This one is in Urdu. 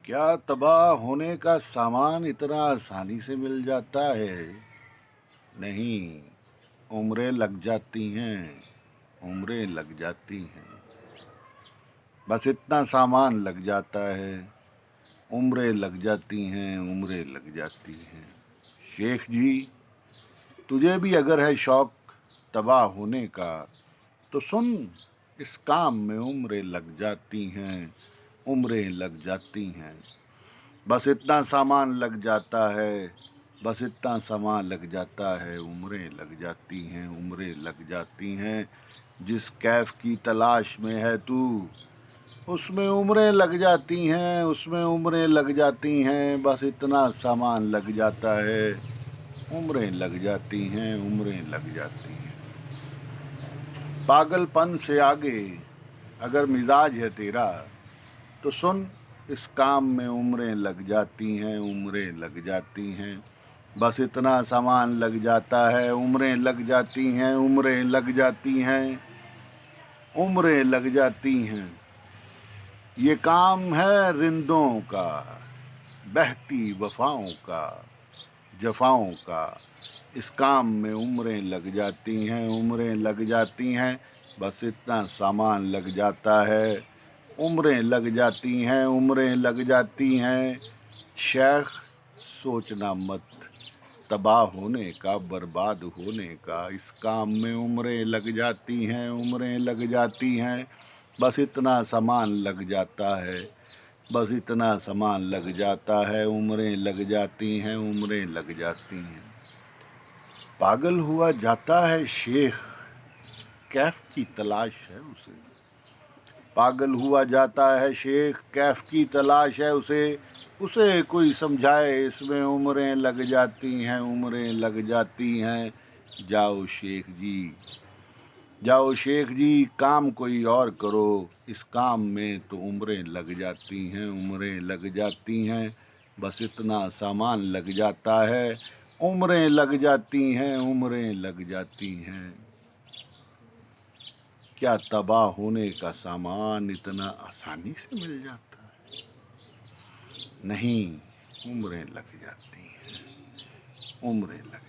کیا تباہ ہونے کا سامان اتنا آسانی سے مل جاتا ہے؟ نہیں، عمریں لگ جاتی ہیں، عمریں لگ جاتی ہیں۔ بس اتنا سامان لگ جاتا ہے، عمریں لگ جاتی ہیں، عمریں لگ جاتی ہیں۔ شیخ جی، تجھے بھی اگر ہے شوق تباہ ہونے کا تو سن، اس کام میں عمریں لگ جاتی ہیں، عمریں لگ جاتی ہیں۔ بس اتنا سامان لگ جاتا ہے، بس اتنا سامان لگ جاتا ہے، عمریں لگ جاتی ہیں، عمریں لگ جاتی ہیں۔ جس کیف کی تلاش میں ہے تو، اس میں عمریں لگ جاتی ہیں، اس میں عمریں لگ جاتی ہیں۔ بس اتنا سامان لگ جاتا ہے، عمریں لگ جاتی ہیں، عمریں لگ جاتی ہیں۔ پاگل پن سے آگے اگر مزاج ہے تیرا تو سن، اس کام میں عمریں لگ جاتی ہیں، عمریں لگ جاتی ہیں۔ بس اتنا سامان لگ جاتا ہے، عمریں لگ جاتی ہیں، عمریں لگ جاتی ہیں، عمریں لگ جاتی ہیں۔ یہ کام ہے رندوں کا، بہتی وفاؤں کا، جفاؤں کا۔ اس کام میں عمریں لگ جاتی ہیں، عمریں لگ جاتی ہیں۔ بس اتنا سامان لگ جاتا ہے، عمریں لگ جاتی ہیں، عمریں لگ جاتی ہیں۔ شیخ، سوچنا مت تباہ ہونے کا، برباد ہونے کا۔ اس کام میں عمریں لگ جاتی ہیں، عمریں لگ جاتی ہیں۔ بس اتنا سامان لگ جاتا ہے، بس اتنا سامان لگ جاتا ہے، عمریں لگ جاتی ہیں، عمریں لگ جاتی ہیں۔ پاگل ہوا جاتا ہے شیخ، کیف کی تلاش ہے اسے۔ پاگل ہوا جاتا ہے شیخ، کیف کی تلاش ہے اسے۔ اسے کوئی سمجھائے، اس میں عمریں لگ جاتی ہیں، عمریں لگ جاتی ہیں۔ جاؤ شیخ جی، جاؤ شیخ جی، کام کوئی اور کرو۔ اس کام میں تو عمریں لگ جاتی ہیں، عمریں لگ جاتی ہیں۔ بس اتنا سامان لگ جاتا ہے، عمریں لگ جاتی ہیں، عمریں لگ جاتی ہیں۔ کیا تباہ ہونے کا سامان اتنا آسانی سے مل جاتا ہے؟ نہیں، عمریں لگ جاتی ہیں، عمریں لگ